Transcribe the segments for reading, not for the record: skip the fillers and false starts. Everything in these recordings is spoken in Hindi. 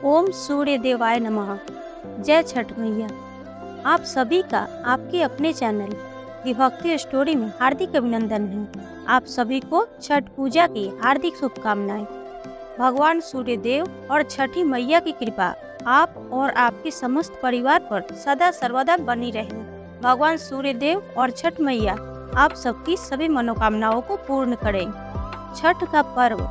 ओम सूर्य देवाय नमः। जय छठ मैया। आप सभी का आपके अपने चैनल दी भक्ति स्टोरी में हार्दिक अभिनंदन है। आप सभी को छठ पूजा की हार्दिक शुभकामनाएं। भगवान सूर्य देव और छठी मैया की कृपा आप और आपके समस्त परिवार पर सदा सर्वदा बनी रहे। भगवान सूर्य देव और छठ मैया आप सबकी सभी मनोकामनाओं को पूर्ण करें। छठ का पर्व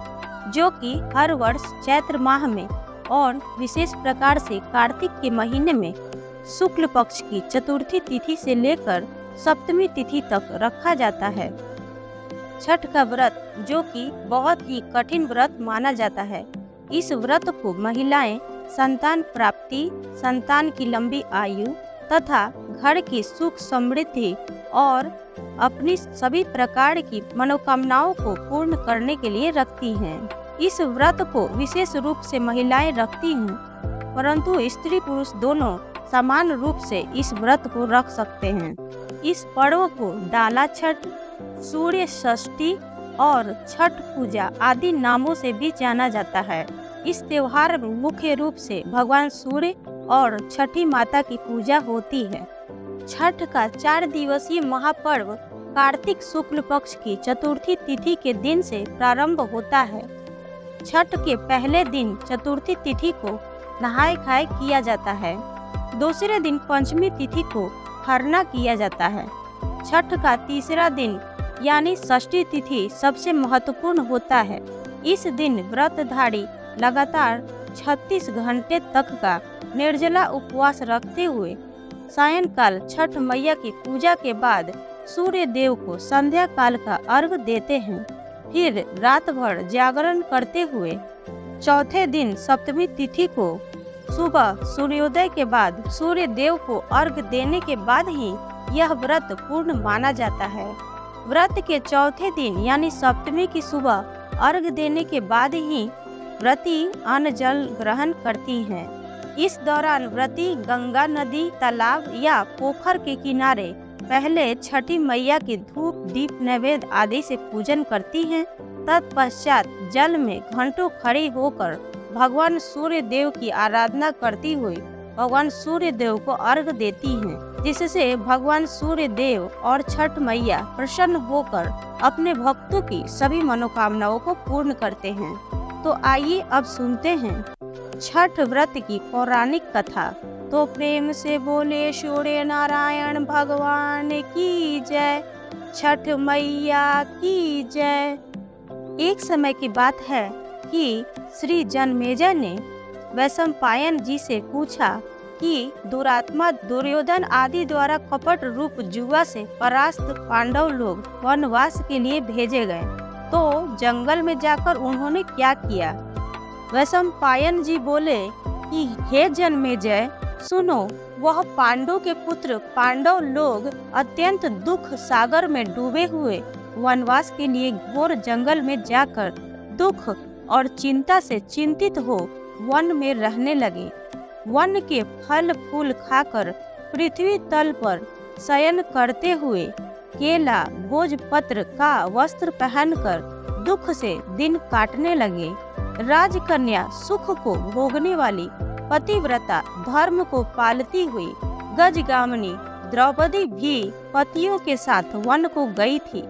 जो कि हर वर्ष चैत्र माह में और विशेष प्रकार से कार्तिक के महीने में शुक्ल पक्ष की चतुर्थी तिथि से लेकर सप्तमी तिथि तक रखा जाता है। छठ का व्रत जो कि बहुत ही कठिन व्रत माना जाता है। इस व्रत को महिलाएं संतान प्राप्ति, संतान की लंबी आयु तथा घर की सुख समृद्धि और अपनी सभी प्रकार की मनोकामनाओं को पूर्ण करने के लिए रखती हैं। इस व्रत को विशेष रूप से महिलाएं रखती हैं, परंतु स्त्री पुरुष दोनों समान रूप से इस व्रत को रख सकते हैं। इस पर्व को डाला छठ, सूर्य षष्ठी और छठ पूजा आदि नामों से भी जाना जाता है। इस त्योहार में मुख्य रूप से भगवान सूर्य और छठी माता की पूजा होती है। छठ का 4 दिवसीय महापर्व कार्तिक शुक्ल पक्ष की चतुर्थी तिथि के दिन से प्रारंभ होता है। छठ के पहले दिन चतुर्थी तिथि को नहाय खाए किया जाता है। दूसरे दिन पंचमी तिथि को खरना किया जाता है। छठ का तीसरा दिन यानी षष्ठी तिथि सबसे महत्वपूर्ण होता है। इस दिन व्रतधारी लगातार 36 घंटे तक का निर्जला उपवास रखते हुए सायंकाल छठ मैया की पूजा के बाद सूर्य देव को संध्या काल का अर्घ देते हैं। फिर रात भर जागरण करते हुए चौथे दिन सप्तमी तिथि को सुबह सूर्योदय के बाद सूर्य देव को अर्घ देने के बाद ही यह व्रत पूर्ण माना जाता है। व्रत के चौथे दिन यानी सप्तमी की सुबह अर्घ देने के बाद ही व्रती अन्न जल ग्रहण करती हैं। इस दौरान व्रती गंगा नदी, तालाब या पोखर के किनारे पहले छठी मैया की धूप, दीप, नैवेद्य आदि से पूजन करती हैं। तत्पश्चात जल में घंटों खड़ी होकर भगवान सूर्य देव की आराधना करती हुई भगवान सूर्य देव को अर्घ देती हैं, जिससे भगवान सूर्य देव और छठ मैया प्रसन्न होकर अपने भक्तों की सभी मनोकामनाओं को पूर्ण करते हैं। तो आइए अब सुनते हैं छठ व्रत की पौराणिक कथा। तो प्रेम से बोले सूर्य नारायण भगवान की जय, छठ मैया की जय। एक समय की बात है कि श्री जनमेजय ने वैशंपायन जी से पूछा कि दुरात्मा दुर्योधन आदि द्वारा कपट रूप जुआ से परास्त पांडव लोग वनवास के लिए भेजे गए, तो जंगल में जाकर उन्होंने क्या किया। वैशंपायन जी बोले कि हे जनमेजय सुनो, वह पांडव के पुत्र पांडव लोग अत्यंत दुख सागर में डूबे हुए वनवास के लिए घोर जंगल में जाकर दुख और चिंता से चिंतित हो वन में रहने लगे। वन के फल फूल खाकर पृथ्वी तल पर शयन करते हुए केला, भोजपत्र का वस्त्र पहनकर दुख से दिन काटने लगे। राजकन्या सुख को भोगने वाली पतिव्रता धर्म को पालती हुई गजगामिनी द्रौपदी भी पतियों के साथ वन को गई थी।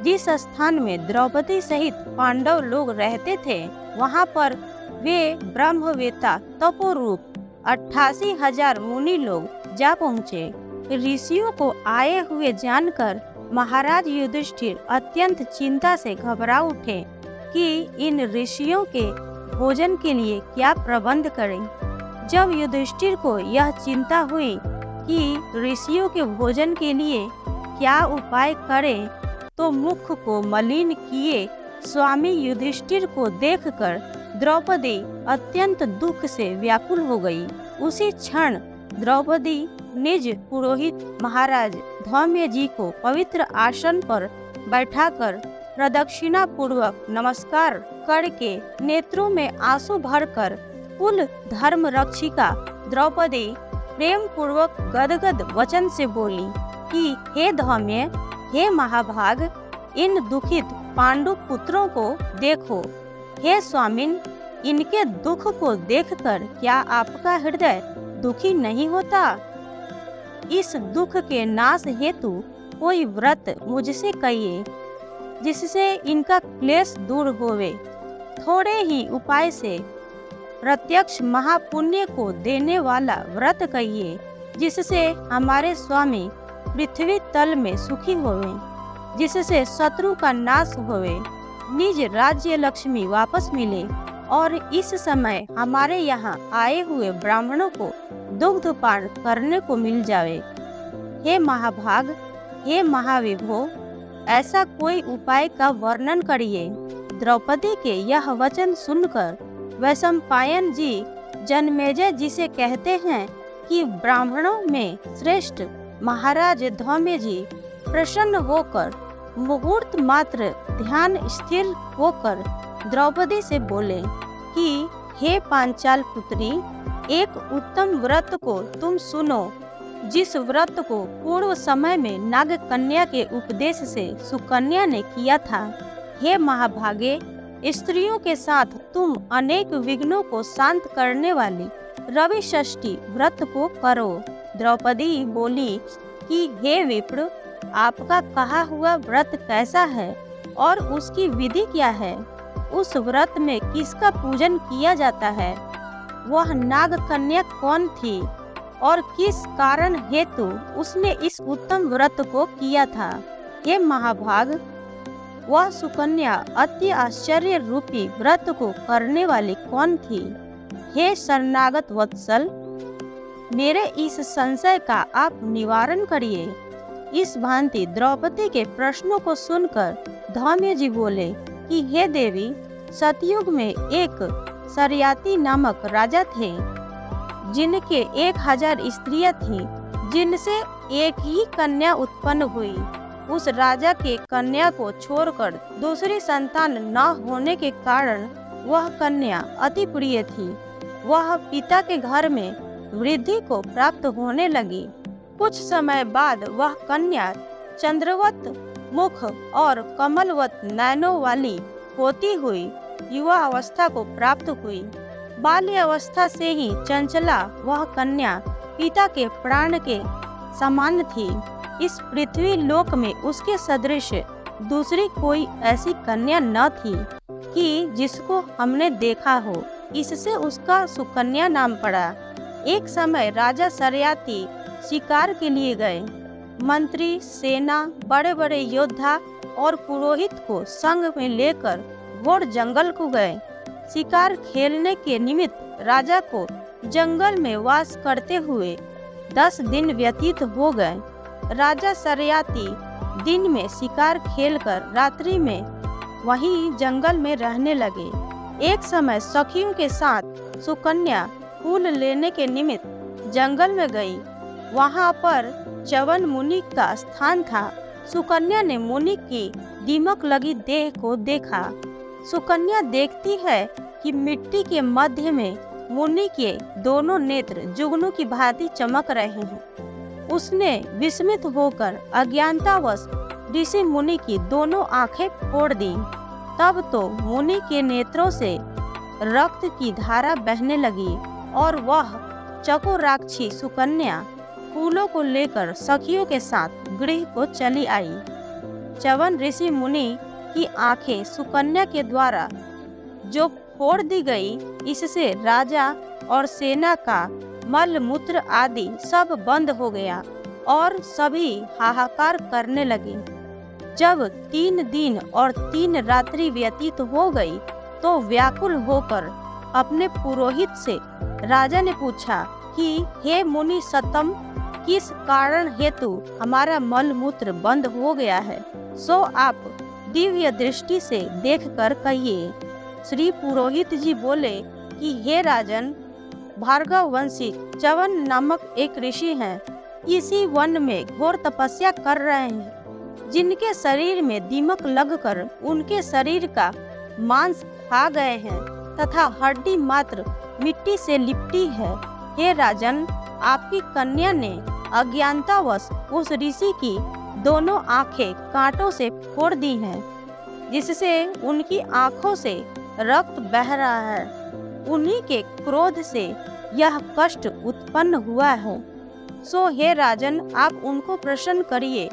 जिस स्थान में द्रौपदी सहित पांडव लोग रहते थे, वहां पर वे ब्रह्मवेता तपोरूप 88,000 मुनि लोग जा पहुँचे। ऋषियों को आए हुए जानकर महाराज युधिष्ठिर अत्यंत चिंता से घबरा उठे कि इन ऋषियों के भोजन के लिए क्या प्रबंध करें। जब युधिष्ठिर को यह चिंता हुई कि ऋषियों के भोजन के लिए क्या उपाय करें, तो मुख को मलिन किए स्वामी युधिष्ठिर को देखकर द्रौपदी अत्यंत दुख से व्याकुल हो गई। उसी क्षण द्रौपदी निज पुरोहित महाराज धौम्य जी को पवित्र आसन पर बैठाकर प्रदक्षिणा पूर्वक नमस्कार करके नेत्रों में आंसू भरकर कुल धर्म रक्षिका द्रौपदी प्रेम पूर्वक गदगद वचन से बोली कि हे धौम्य, हे महाभाग, इन दुखित पांडु पुत्रों को देखो। हे स्वामिन, इनके दुख को देखकर क्या आपका हृदय दुखी नहीं होता? इस दुख के नाश हेतु कोई व्रत मुझसे कहिए, जिससे इनका क्लेश दूर होवे। थोड़े ही उपाय से प्रत्यक्ष महापुण्य को देने वाला व्रत कहिए, जिससे हमारे स्वामी पृथ्वी तल में सुखी होवे, जिससे शत्रु का नाश होवे, निज राज्य लक्ष्मी वापस मिले और इस समय हमारे यहाँ आए हुए ब्राह्मणों को दुग्ध पान करने को मिल जावे। हे महाभाग, हे महाविभो, ऐसा कोई उपाय का वर्णन करिए। द्रौपदी के यह वचन सुनकर वैशंपायन जी जनमेजय जी से कहते हैं कि ब्राह्मणों में श्रेष्ठ महाराज धौम्य जी प्रसन्न होकर मुहूर्त मात्र ध्यान स्थिर होकर द्रौपदी से बोले कि हे पांचाल पुत्री, एक उत्तम व्रत को तुम सुनो, जिस व्रत को पूर्व समय में नाग कन्या के उपदेश से सुकन्या ने किया था। हे महाभागे, स्त्रियों के साथ तुम अनेक विघ्नों को शांत करने वाली रवि षष्ठी व्रत को करो। द्रौपदी बोली कि हे विप्र, आपका कहा हुआ व्रत कैसा है और उसकी विधि क्या है? उस व्रत में किसका पूजन किया जाता है? वह नाग कन्या कौन थी और किस कारण हेतु उसने इस उत्तम व्रत को किया था? हे महाभाग, वह सुकन्या अति आश्चर्य रूपी व्रत को करने वाली कौन थी? हे शरणागत वत्सल, मेरे इस संशय का आप निवारण करिए। इस भांति द्रौपदी के प्रश्नों को सुनकर धौम्य जी बोले कि हे देवी, सतयुग में एक सरयाती नामक राजा थे, जिनके 1000 स्त्रियां थीं, जिनसे एक ही कन्या उत्पन्न हुई। उस राजा के कन्या को छोड़कर दूसरी संतान न होने के कारण वह कन्या अति प्रिय थी। वह पिता के घर में वृद्धि को प्राप्त होने लगी। कुछ समय बाद वह कन्या चंद्रवत मुख और कमलवत नयनों वाली होती हुई युवा अवस्था को प्राप्त हुई। बाल्य अवस्था से ही चंचला वह कन्या पिता के प्राण के समान थी। इस पृथ्वी लोक में उसके सदृश दूसरी कोई ऐसी कन्या न थी कि जिसको हमने देखा हो। इससे उसका सुकन्या नाम पड़ा। एक समय राजा सरयाती शिकार के लिए गए। मंत्री, सेना, बड़े बड़े योद्धा और पुरोहित को संग में लेकर घोर जंगल को गए। शिकार खेलने के निमित्त राजा को जंगल में वास करते हुए 10 दिन व्यतीत हो गए। राजा सरयाती दिन में शिकार खेलकर रात्रि में वहीं जंगल में रहने लगे। एक समय सखियों के साथ सुकन्या फूल लेने के निमित्त जंगल में गई। वहां पर च्यवन मुनि का स्थान था। सुकन्या ने मुनि की दीमक लगी देह को देखा। सुकन्या देखती है कि मिट्टी के मध्य में मुनि के दोनों नेत्र जुगनू की भांति चमक रहे हैं। उसने विस्मित होकर अज्ञानतावश ऋषि मुनि की दोनों आंखें फोड़ दी। तब तो मुनि के नेत्रों से रक्त की धारा बहने लगी और वह चकोराक्षी सुकन्या फूलों को लेकर सखियों के साथ गृह को चली आई। च्यवन ऋषि मुनि की आंखें सुकन्या के द्वारा जो फोड़ दी गई, इससे राजा और सेना का मल मूत्र आदि सब बंद हो गया और सभी हाहाकार करने लगे। जब 3 दिन और 3 रात्रि व्यतीत हो गई तो व्याकुल होकर अपने पुरोहित से राजा ने पूछा कि हे मुनि सतम, किस कारण हेतु हमारा मल मूत्र बंद हो गया है, सो आप दिव्य दृष्टि से देखकर कहिए। श्री पुरोहित जी बोले कि हे राजन, भार्गव वंशी च्यवन नामक एक ऋषि हैं। इसी वन में घोर तपस्या कर रहे हैं, जिनके शरीर में दीमक लगकर उनके शरीर का मांस खा गए हैं तथा हड्डी मात्र मिट्टी से लिपटी है। हे राजन, आपकी कन्या ने अज्ञानतावश उस ऋषि की दोनों आंखें कांटों से फोड़ दी हैं, जिससे उनकी आंखों से रक्त बह रहा है। उन्हीं के क्रोध से यह कष्ट उत्पन्न हुआ है। सो हे राजन, आप उनको प्रसन्न करिए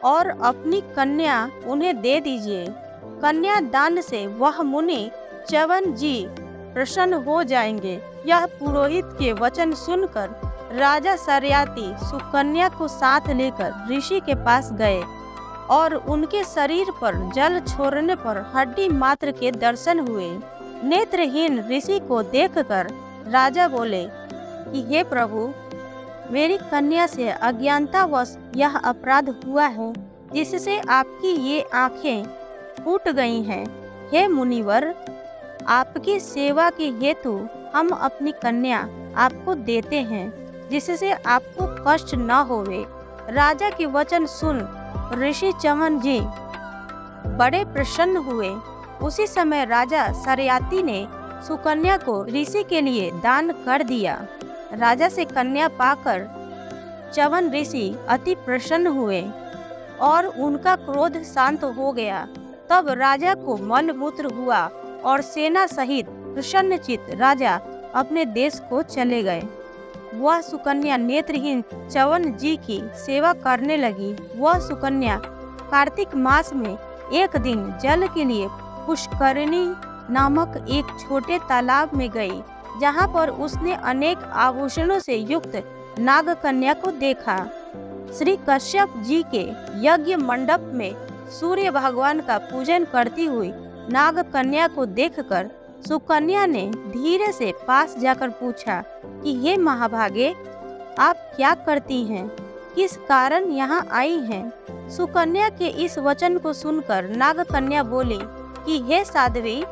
और अपनी कन्या उन्हें दे दीजिए। कन्या दान से वह मुनि च्यवन जी प्रसन्न हो जाएंगे। यह पुरोहित के वचन सुनकर राजा सरियाती सुकन्या को साथ लेकर ऋषि के पास गए और उनके शरीर पर जल छोड़ने पर हड्डी मात्र के दर्शन हुए। नेत्रहीन ऋषि को देखकर राजा बोले कि हे प्रभु, मेरी कन्या से अज्ञानतावश यह अपराध हुआ है जिससे आपकी ये आंखें फूट गई हैं। हे मुनिवर, आपकी सेवा के हेतु हम अपनी कन्या आपको देते हैं जिससे आपको कष्ट न होवे। राजा के वचन सुन ऋषि च्यवन जी बड़े प्रसन्न हुए। उसी समय राजा सरियाती ने सुकन्या को ऋषि के लिए दान कर दिया। राजा से कन्या पाकर च्यवन ऋषि अति प्रसन्न हुए और उनका क्रोध शांत हो गया। तब राजा को मलमूत्र हुआ और सेना सहित प्रसन्नचित राजा अपने देश को चले गए। वह सुकन्या नेत्रहीन च्यवन जी की सेवा करने लगी। वह सुकन्या कार्तिक मास में एक दिन जल के लिए पुष्करिणी नामक एक छोटे तालाब में गई, जहाँ पर उसने अनेक आभूषणों से युक्त नाग कन्या को देखा। श्री कश्यप जी के यज्ञ मंडप में सूर्य भगवान का पूजन करती हुई नाग कन्या को देखकर सुकन्या ने धीरे से पास जाकर पूछा कि हे महाभागे, आप क्या करती हैं? किस कारण यहाँ आई हैं? सुकन्या के इस वचन को सुनकर नाग कन्या बोली कि हे साध्वी,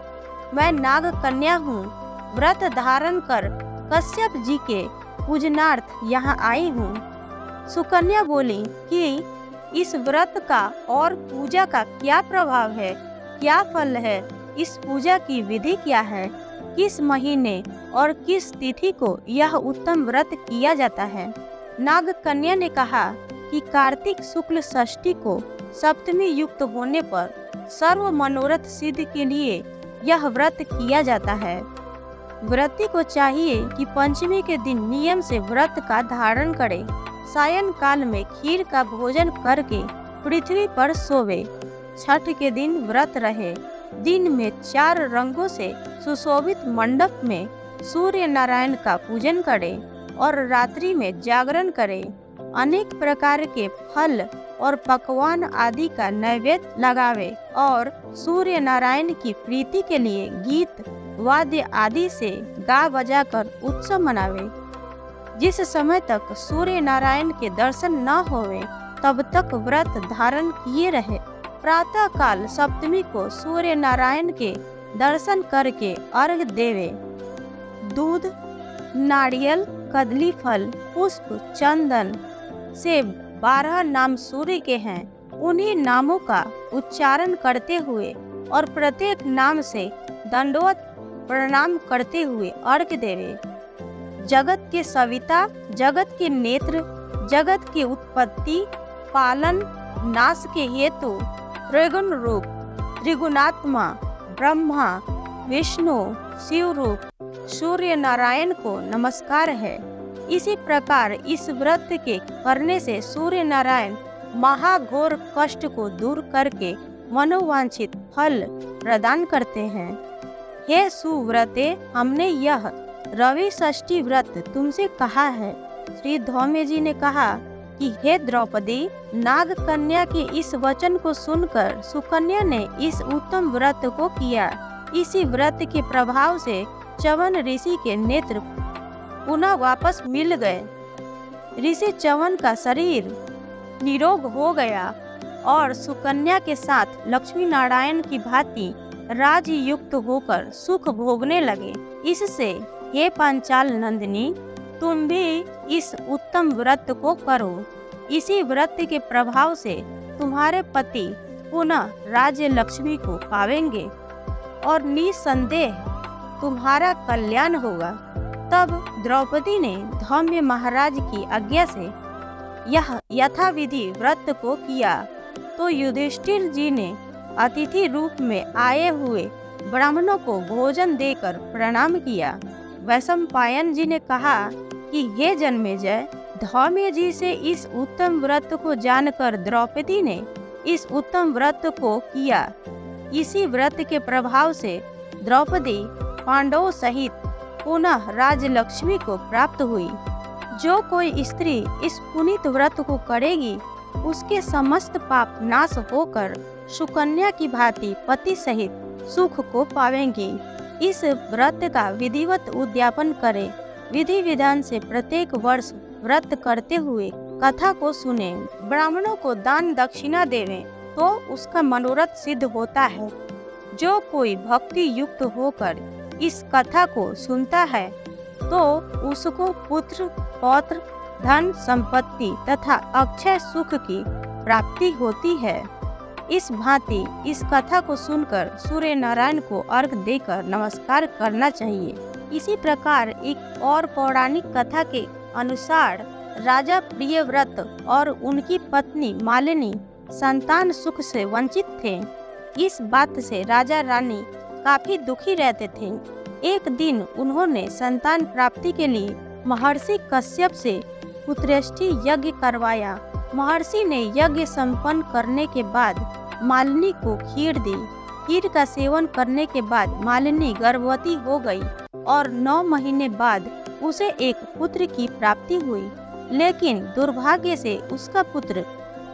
मैं नाग कन्या हूँ। व्रत धारण कर कश्यप जी के पूजनार्थ यहाँ आई हूँ। सुकन्या बोली कि इस व्रत का और पूजा का क्या प्रभाव है, क्या फल है, इस पूजा की विधि क्या है, किस महीने और किस तिथि को यह उत्तम व्रत किया जाता है। नाग कन्या ने कहा कि कार्तिक शुक्ल षष्ठी को सप्तमी युक्त होने पर सर्व मनोरथ सिद्ध के लिए यह व्रत किया जाता है। व्रती को चाहिए कि पंचमी के दिन नियम से व्रत का धारण करे, सायं काल में खीर का भोजन करके पृथ्वी पर सोवे, छठ के दिन व्रत रहे, दिन में 4 रंगों से सुशोभित मंडप में सूर्य नारायण का पूजन करे और रात्रि में जागरण करे, अनेक प्रकार के फल और पकवान आदि का नैवेद्य लगावे और सूर्य नारायण की प्रीति के लिए गीत वाद्य आदि से गा बजा कर उत्सव मनावे। जिस समय तक सूर्य नारायण के दर्शन न होवे तब तक व्रत धारण किए रहे। प्रातः काल सप्तमी को सूर्य नारायण के दर्शन करके अर्घ देवे। दूध, नारियल, कदली फल, पुष्प, चंदन से 12 नाम सूर्य के हैं, उन्हीं नामों का उच्चारण करते हुए और प्रत्येक नाम से दंडवत प्रणाम करते हुए अर्घ देवे। जगत के सविता, जगत के नेत्र, जगत की उत्पत्ति, पालन, नाश के हेतु त्रिगुण रूप त्रिगुणात्मा ब्रह्मा, विष्णु, शिव रूप सूर्य नारायण को नमस्कार है। इसी प्रकार इस व्रत के करने से सूर्य नारायण महाघोर कष्ट को दूर करके मनोवांछित फल प्रदान करते हैं। हे सुव्रते, हमने यह रवि षष्ठी व्रत तुमसे कहा है। श्री धौम्य जी ने कहा कि हे द्रौपदी, नाग कन्या के इस वचन को सुनकर सुकन्या ने इस उत्तम व्रत को किया। इसी व्रत के प्रभाव से च्यवन ऋषि के नेत्र पुनः वापस मिल गए। ऋषि च्यवन का शरीर निरोग हो गया और सुकन्या के साथ लक्ष्मी नारायण की भांति राजयुक्त होकर सुख भोगने लगे। इससे हे पांचाल नंदिनी, तुम भी इस उत्तम व्रत को करो। इसी व्रत के प्रभाव से तुम्हारे पति पुनः राज्य लक्ष्मी को पावेंगे और निसंदेह तुम्हारा कल्याण होगा। तब द्रौपदी ने धौम्य महाराज की आज्ञा से यह यथाविधि व्रत को किया तो युधिष्ठिर जी ने अतिथि रूप में आए हुए ब्राह्मणों को भोजन देकर प्रणाम किया। वैशंपायन जी ने कहा कि हे जन्मेजय, धौम्य जी से इस उत्तम व्रत को जानकर द्रौपदी ने इस उत्तम व्रत को किया। इसी व्रत के प्रभाव से द्रौपदी पांडवों सहित पुनः राजलक्ष्मी को प्राप्त हुई। जो कोई स्त्री इस पुनीत व्रत को करेगी, उसके समस्त पाप नाश होकर सुकन्या की भांति पति सहित सुख को पावेंगी। इस व्रत का विधिवत उद्यापन करें। विधि विधान से प्रत्येक वर्ष व्रत करते हुए कथा को सुने, ब्राह्मणों को दान दक्षिणा देवें तो उसका मनोरथ सिद्ध होता है। जो कोई भक्ति युक्त होकर इस कथा को सुनता है तो उसको पुत्र पौत्र धन संपत्ति तथा अक्षय सुख की प्राप्ति होती है। इस भांति इस कथा को सुनकर सूर्य नारायण को अर्घ देकर नमस्कार करना चाहिए। इसी प्रकार एक और पौराणिक कथा के अनुसार राजा प्रियव्रत और उनकी पत्नी मालिनी संतान सुख से वंचित थे। इस बात से राजा रानी काफी दुखी रहते थे। एक दिन उन्होंने संतान प्राप्ति के लिए महर्षि कश्यप से पुत्रेष्टि यज्ञ करवाया। महर्षि ने यज्ञ संपन्न करने के बाद मालिनी को खीर दी। खीर का सेवन करने के बाद मालिनी गर्भवती हो गई और 9 महीने बाद उसे एक पुत्र की प्राप्ति हुई। लेकिन दुर्भाग्य से उसका पुत्र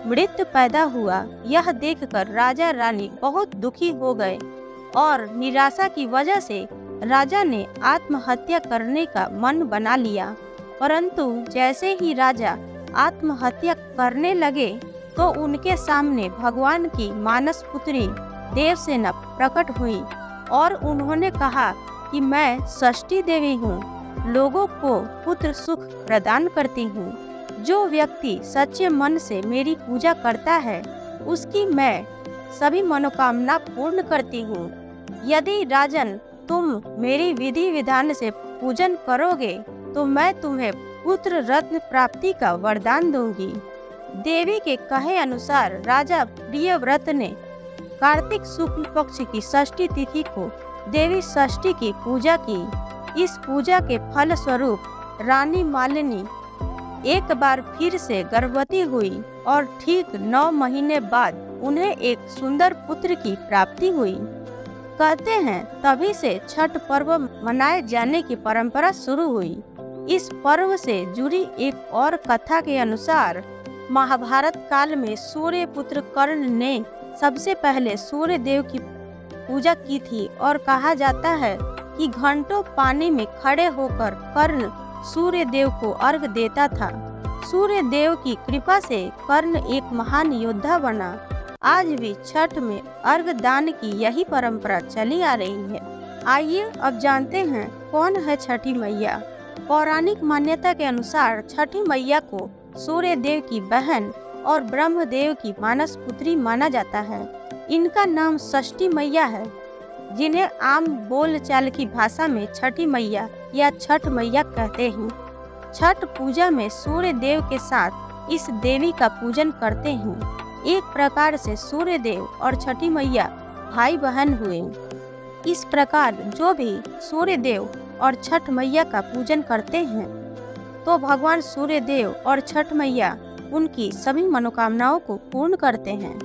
मृत पैदा हुआ। यह देखकर राजा रानी बहुत दुखी हो गए और निराशा की वजह से राजा ने आत्महत्या करने का मन बना लिया। परंतु जैसे ही राजा आत्महत्या करने लगे तो उनके सामने भगवान की मानस पुत्री देवसेना प्रकट हुई और उन्होंने कहा कि मैं षष्ठी देवी हूँ, लोगों को पुत्र सुख प्रदान करती हूँ। जो व्यक्ति सच्चे मन से मेरी पूजा करता है उसकी मैं सभी मनोकामना पूर्ण करती हूँ। यदि राजन तुम मेरी विधि विधान से पूजन करोगे तो मैं तुम्हें पुत्र रत्न प्राप्ति का वरदान दूंगी। देवी के कहे अनुसार राजा प्रियव्रत ने कार्तिक शुक्ल पक्ष की षष्ठी तिथि को देवी षष्ठी की पूजा की। इस पूजा के फल स्वरूप रानी मालिनी एक बार फिर से गर्भवती हुई और ठीक 9 महीने बाद उन्हें एक सुंदर पुत्र की प्राप्ति हुई। कहते हैं तभी से छठ पर्व मनाए जाने की परंपरा शुरू हुई। इस पर्व से जुड़ी एक और कथा के अनुसार महाभारत काल में सूर्य पुत्र कर्ण ने सबसे पहले सूर्य देव की पूजा की थी और कहा जाता है कि घंटों पानी में खड़े होकर कर्ण सूर्य देव को अर्घ देता था। सूर्य देव की कृपा से कर्ण एक महान योद्धा बना। आज भी छठ में अर्घ दान की यही परंपरा चली आ रही है। आइए अब जानते हैं कौन है छठी मैया। पौराणिक मान्यता के अनुसार छठी मैया को सूर्य देव की बहन और ब्रह्मदेव की मानस पुत्री माना जाता है। इनका नाम षष्ठी मैया है, जिन्हें आम बोलचाल की भाषा में छठी मैया या छठ मैया कहते हैं। छठ पूजा में सूर्य देव के साथ इस देवी का पूजन करते हैं। एक प्रकार से सूर्य देव और छठी मैया भाई बहन हुए। इस प्रकार जो भी सूर्य देव और छठ मैया का पूजन करते हैं तो भगवान सूर्य देव और छठ मैया उनकी सभी मनोकामनाओं को पूर्ण करते हैं।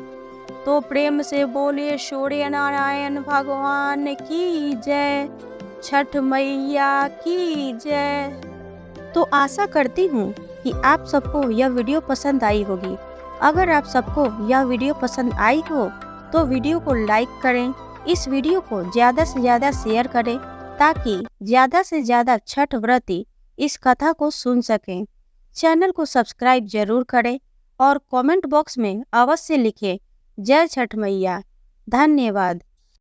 तो प्रेम से बोलिए सूर्य नारायण भगवान की जय, छठ मैया की जय। तो आशा करती हूँ कि आप सबको यह वीडियो पसंद आई होगी। अगर आप सबको यह वीडियो पसंद आई हो तो वीडियो को लाइक करें, इस वीडियो को ज़्यादा से ज़्यादा शेयर करें ताकि ज़्यादा से ज़्यादा छठ व्रती इस कथा को सुन सकें। चैनल को सब्सक्राइब जरूर करें और कमेंट बॉक्स में अवश्य लिखें जय छठ मैया। धन्यवाद।